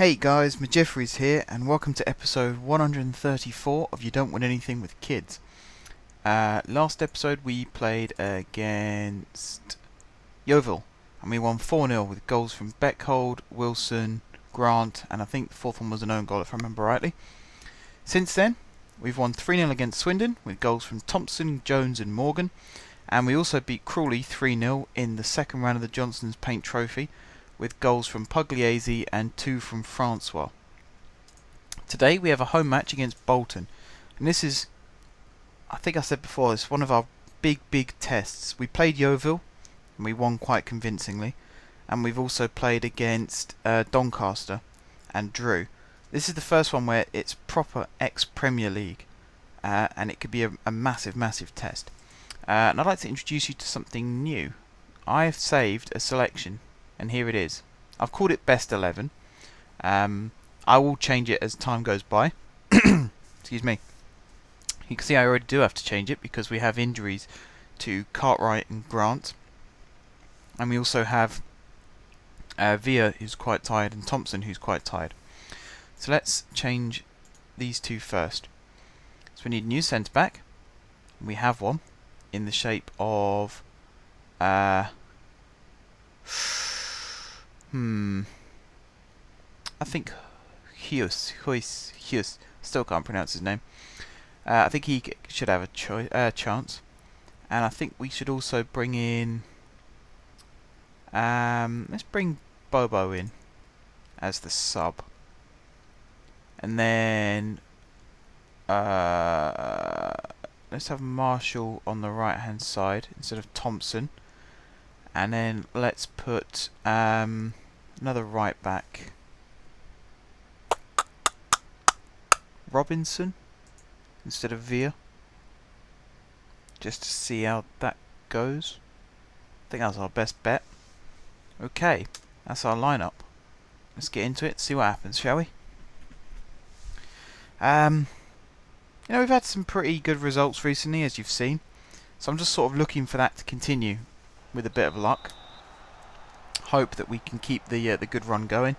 Hey guys, Majeffries here, and welcome to episode 134 of You Don't Win Anything with Kids. Last episode we played against Yeovil, and we won 4-0 with goals from Beckhold, Wilson, Grant, and I think the fourth one was an own goal if I remember rightly. Since then, we've won 3-0 against Swindon with goals from Thompson, Jones and Morgan, and we also beat Crawley 3-0 in the second round of the Johnson's Paint Trophy, with goals from Pugliese and 2 from Francois. Today we have a home match against Bolton, and this is, I think I said before, it's one of our big tests. We played Yeovil and we won quite convincingly, and we've also played against Doncaster and drew. This is the first one where it's proper ex-Premier League, and it could be a massive test. And I'd like to introduce you to something new. I have saved a selection, and here it is. I've called it Best 11. I will change it as time goes by. Excuse me. You can see I already do have to change it because we have injuries to Cartwright and Grant. And we also have Villa, who's quite tired, and Thompson, who's quite tired. So let's change these two first. So we need a new centre-back. We have one in the shape of... I think Hughes. Still can't pronounce his name. I think he should have a chance. And I think we should also bring in... let's bring Bobo in as the sub. And then... let's have Marshall on the right hand side instead of Thompson. And then let's put another right back. Robinson instead of Villa. Just to see how that goes. I think that's our best bet. Okay, that's our lineup. Let's get into it, see what happens, shall we? We've had some pretty good results recently, as you've seen. So I'm just sort of looking for that to continue with a bit of luck. Hope that we can keep the good run going.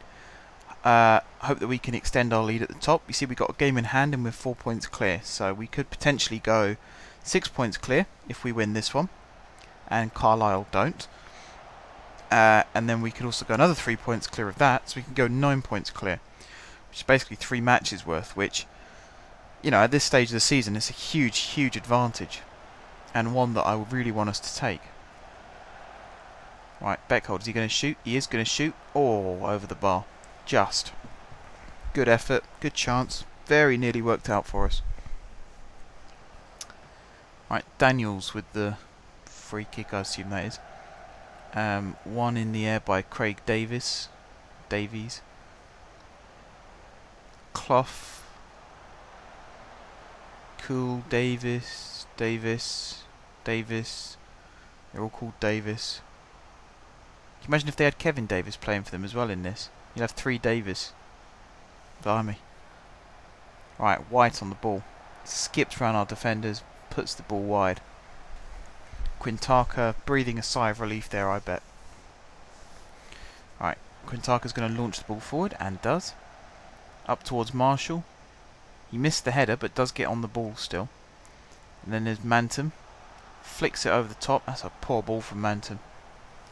Hope that we can extend our lead at the top. You see, we've got a game in hand and we're 4 points clear, so we could potentially go 6 points clear if we win this one, and Carlisle don't. And then we could also go another 3 points clear of that, so we can go 9 points clear, which is basically 3 matches worth, which, at this stage of the season, it's a huge advantage, and one that I would really want us to take. Right, Beckhold, is he going to shoot? He is going to shoot. Oh, over the bar. Just. Good effort, good chance. Very nearly worked out for us. Right, Daniels with the free kick, I assume that is. One in the air by Craig Davies. Clough. Cool, Davis. They're all called Davis. Can you imagine if they had Kevin Davis playing for them as well in this? You'd have 3 Davis. Blimey. Right, White on the ball. Skips around our defenders, puts the ball wide. Quintaka breathing a sigh of relief there, I bet. Right, Quintaka's going to launch the ball forward, and does. Up towards Marshall. He missed the header, but does get on the ball still. And then there's Manton. Flicks it over the top. That's a poor ball from Manton.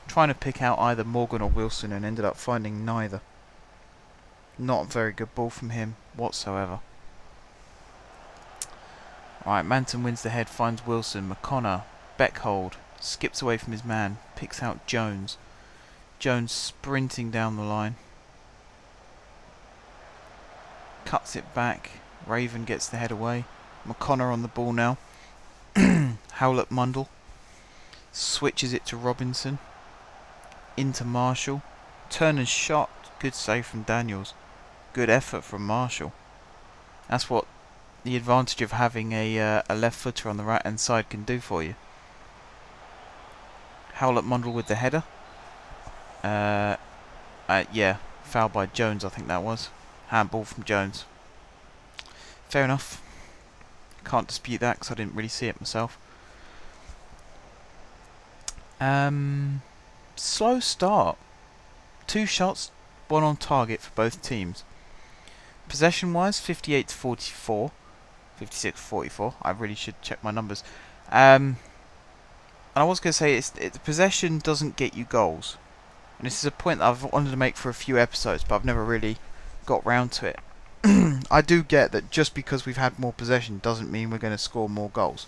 Trying to pick out either Morgan or Wilson and ended up finding neither. Not a very good ball from him whatsoever. Alright, Manton wins the head, finds Wilson. McConnor, Beckhold, skips away from his man, picks out Jones. Jones sprinting down the line. Cuts it back. Raven gets the head away. McConnor on the ball now. Howlett Mundle. Switches it to Robinson. Into Marshall. Turner's shot. Good save from Daniels. Good effort from Marshall. That's what the advantage of having a left footer on the right hand side can do for you. Howlett Mundle with the header. Yeah, foul by Jones, I think that was. Handball from Jones. Fair enough. Can't dispute that because I didn't really see it myself. Slow start. 2 shots one on target for both teams. Possession-wise, 58 to 44, 56 to 44. I really should check my numbers. And I was going to say, the possession doesn't get you goals. And this is a point that I've wanted to make for a few episodes, but I've never really got round to it. I do get that just because we've had more possession doesn't mean we're going to score more goals.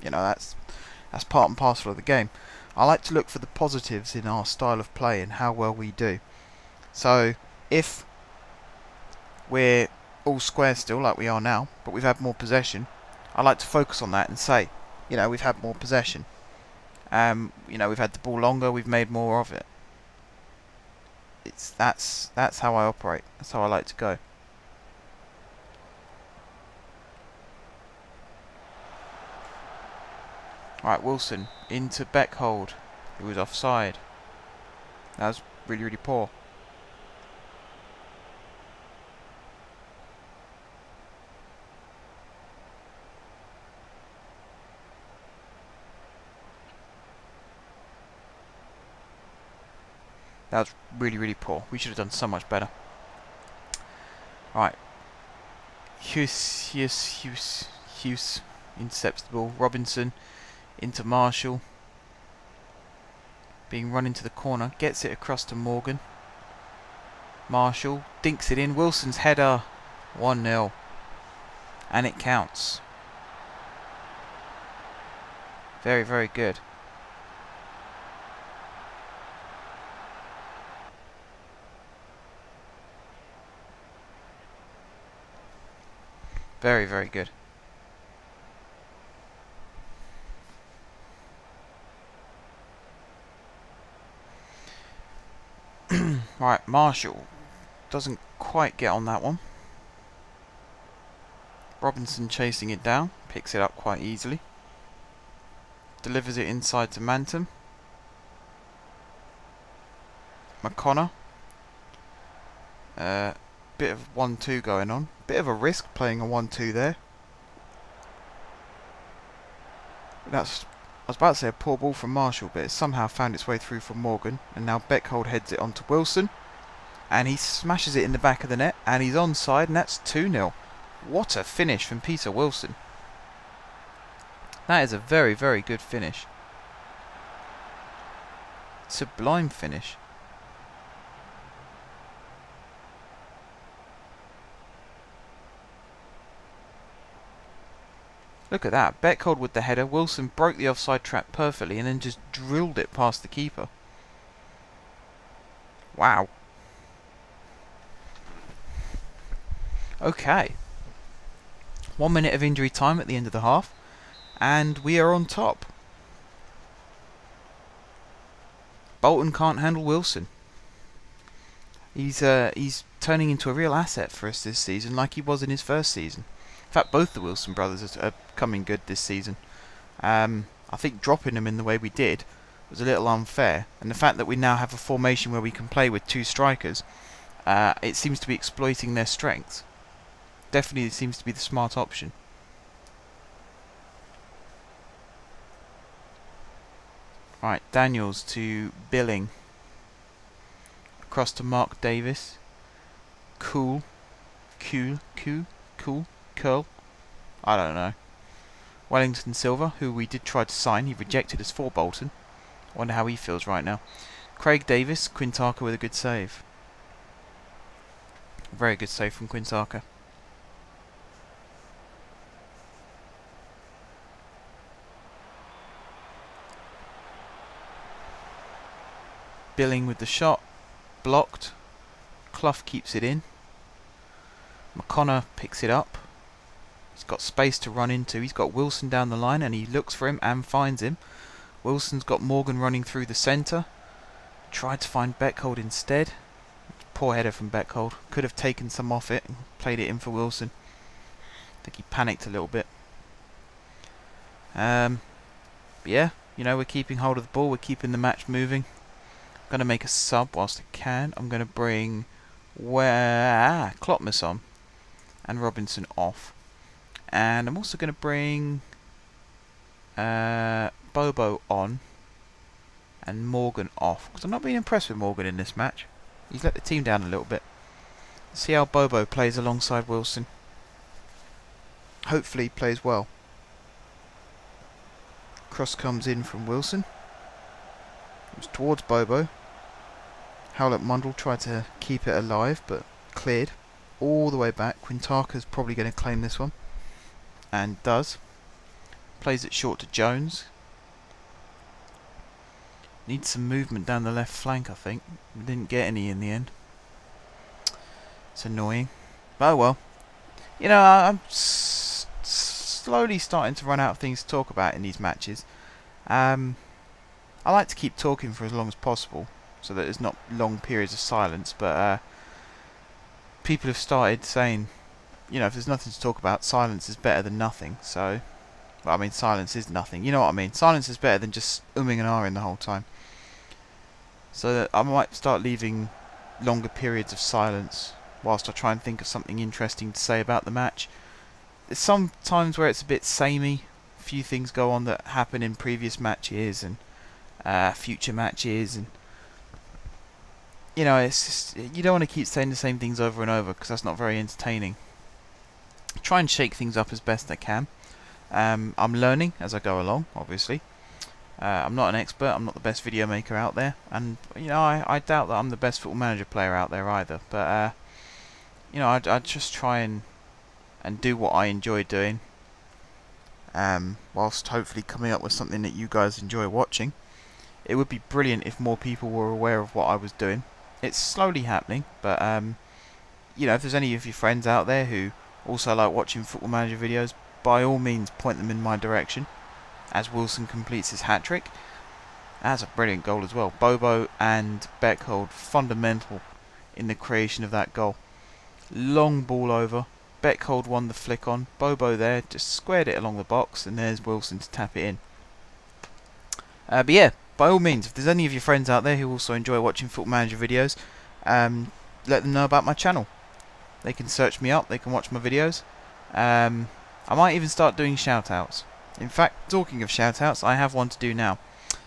You know, that's part and parcel of the game. I like to look for the positives in our style of play and how well we do. So, if we're all square still, like we are now, but we've had more possession, I like to focus on that and say, you know, we've had more possession. You know, we've had the ball longer, we've made more of it. That's how I operate. That's how I like to go. Alright, Wilson into Beckhold, who was offside. That was really, really poor. That was really, really poor. We should have done so much better. Alright. Hughes intercepts the ball. Robinson into Marshall. Being run into the corner. Gets it across to Morgan. Marshall dinks it in. Wilson's header. 1-0. And it counts. Very, very good. Very, very good. Right, Marshall doesn't quite get on that one. Robinson chasing it down, picks it up quite easily. Delivers it inside to Manton. McConnor. Bit of 1-2 going on. Bit of a risk playing a 1-2 there. I was about to say a poor ball from Marshall, but it somehow found its way through from Morgan. And now Beckhold heads it on to Wilson. And he smashes it in the back of the net. And he's onside, and that's 2-0. What a finish from Peter Wilson. That is a very, very good finish. Sublime finish. Look at that. Beckhold with the header. Wilson broke the offside trap perfectly and then just drilled it past the keeper. Wow. Okay. 1 minute of injury time at the end of the half. And we are on top. Bolton can't handle Wilson. He's turning into a real asset for us this season, like he was in his first season. In fact, both the Wilson brothers are coming good this season. I think dropping them in the way we did was a little unfair, and the fact that we now have a formation where we can play with two strikers, it seems to be exploiting their strengths. Definitely seems to be the smart option. Right, Daniels to Billing. Across to Mark Davis. Curl. I don't know. Wellington Silva, who we did try to sign. He rejected us for Bolton. Wonder how he feels right now. Craig Davis. Quintaka with a good save. Very good save from Quintaka. Billing with the shot. Blocked. Clough keeps it in. McConnor picks it up. He's got space to run into. He's got Wilson down the line and he looks for him and finds him. Wilson's got Morgan running through the centre. Tried to find Beckhold instead. Poor header from Beckhold. Could have taken some off it and played it in for Wilson. I think he panicked a little bit. But yeah, you know, we're keeping hold of the ball. We're keeping the match moving. I'm going to make a sub whilst I can. I'm going to bring Klopmas on and Robinson off. And I'm also going to bring Bobo on and Morgan off, because I'm not being impressed with Morgan in this match. He's let the team down a little bit. See how Bobo plays alongside Wilson. Hopefully he plays well. Cross comes in from Wilson. It's towards Bobo. Howlett Mundle tried to keep it alive, but cleared all the way back. Quintaka's probably going to claim this one, and does. Plays it short to Jones. Needs some movement down the left flank, I think. We didn't get any in the end. It's annoying. But oh well. You know, I'm slowly starting to run out of things to talk about in these matches. I like to keep talking for as long as possible, so that there's not long periods of silence, but people have started saying, you know, if there's nothing to talk about, silence is better than nothing. So, well, I mean, silence is nothing. You know what I mean? Silence is better than just umming and ahhing the whole time. So that I might start leaving longer periods of silence whilst I try and think of something interesting to say about the match. There's some times where it's a bit samey. A few things go on that happen in previous matches and future matches, and you know, it's just, you don't want to keep saying the same things over and over because that's not very entertaining. Try and shake things up as best I can. I'm learning as I go along, obviously. I'm not an expert, I'm not the best video maker out there, and you know, I doubt that I'm the best Football Manager player out there either, but you know, I just try and do what I enjoy doing, whilst hopefully coming up with something that you guys enjoy watching. It would be brilliant if more people were aware of what I was doing. It's slowly happening, but you know, if there's any of your friends out there who also like watching Football Manager videos, by all means point them in my direction. As Wilson completes his hat-trick. That's a brilliant goal as well. Bobo and Beckhold fundamental in the creation of that goal. Long ball over. Beckhold won the flick on. Bobo there just squared it along the box, and there's Wilson to tap it in. But yeah, by all means, if there's any of your friends out there who also enjoy watching Football Manager videos, let them know about my channel. They can search me up, they can watch my videos. I might even start doing shout-outs. In fact, talking of shout-outs, I have one to do now.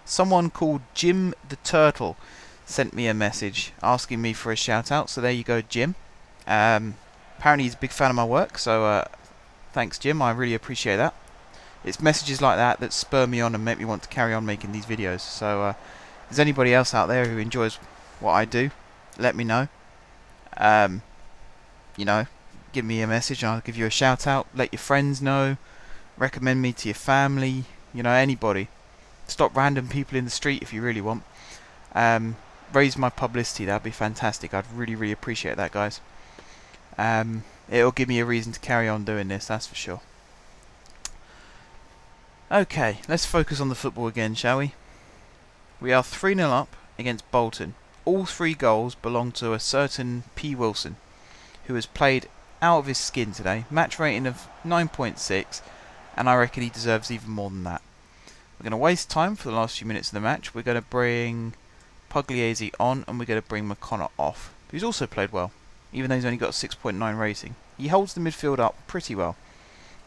Someone called Jim the Turtle sent me a message asking me for a shout-out, so there you go, Jim. Apparently he's a big fan of my work, so thanks, Jim, I really appreciate that. It's messages like that that spur me on and make me want to carry on making these videos. So if there's anybody else out there who enjoys what I do, let me know. You know, give me a message and I'll give you a shout-out. Let your friends know. Recommend me to your family, you know, anybody. Stop random people in the street if you really want. Raise my publicity, that'd be fantastic. I'd really, really appreciate that, guys. It'll give me a reason to carry on doing this, that's for sure. Okay, let's focus on the football again, shall we? We are 3-0 up against Bolton. All 3 goals belong to a certain P. Wilson, who has played out of his skin today. Match rating of 9.6. And I reckon he deserves even more than that. We're going to waste time for the last few minutes of the match. We're going to bring Pugliese on, and we're going to bring McConnor off, who's also played well, even though he's only got a 6.9 rating. He holds the midfield up pretty well.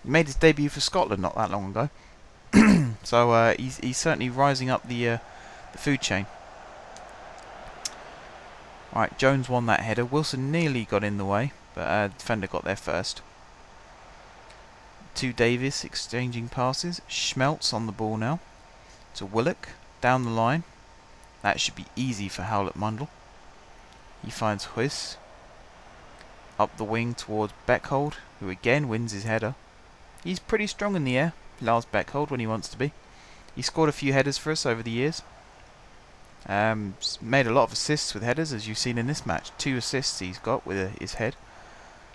He made his debut for Scotland not that long ago. So he's certainly rising up the food chain. Alright, Jones won that header. Wilson nearly got in the way, but defender got there first. To Davis exchanging passes. Schmelz on the ball now. To Willock. Down the line. That should be easy for Howlett Mundle. He finds Huis. Up the wing towards Beckhold, who again wins his header. He's pretty strong in the air, Lars Beckhold, when he wants to be. He scored a few headers for us over the years. Made a lot of assists with headers, as you've seen in this match. 2 assists he's got with his head.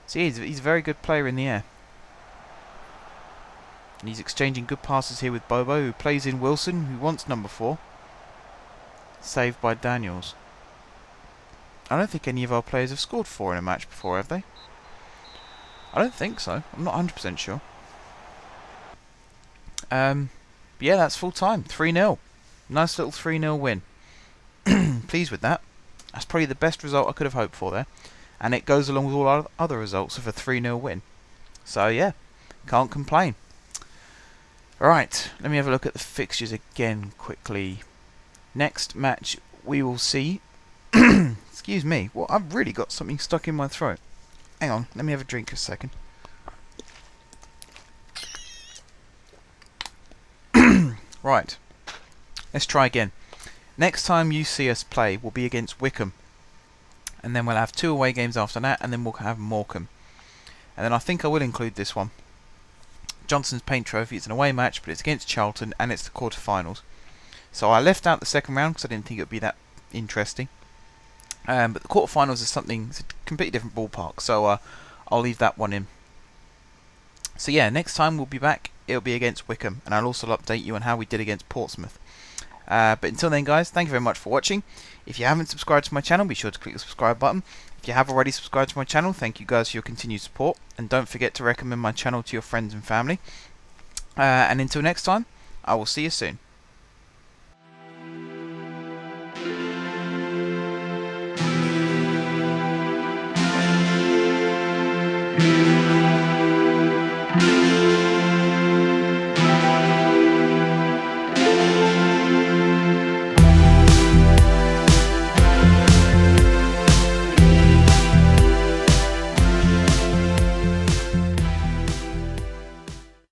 So he's a very good player in the air. And he's exchanging good passes here with Bobo, who plays in Wilson, who wants number 4. Saved by Daniels. I don't think any of our players have scored 4 in a match before, have they? I don't think so. I'm not 100% sure. But yeah, that's full time. 3-0. Nice little 3-0 win. Pleased with that. That's probably the best result I could have hoped for there. And it goes along with all our other results of a 3-0 win. So yeah, can't complain. Alright, let me have a look at the fixtures again quickly. Next match we will see Excuse me. Well, I've really got something stuck in my throat. Hang on, let me have a drink a second. Right. Let's try again. Next time you see us play will be against Wickham. And then we'll have 2 away games after that, and then we'll have Morecambe. And then I think I will include this one. Johnson's Paint Trophy. It's an away match, but it's against Charlton, and it's the quarter-finals. So I left out the second round because I didn't think it would be that interesting. But the quarter-finals is something, it's a completely different ballpark, so I'll leave that one in. So yeah, next time we'll be back, it'll be against Wickham, and I'll also update you on how we did against Portsmouth. But until then, guys, thank you very much for watching. If you haven't subscribed to my channel, be sure to click the subscribe button. If you have already subscribed to my channel, thank you guys for your continued support, and don't forget to recommend my channel to your friends and family. And until next time, I will see you soon.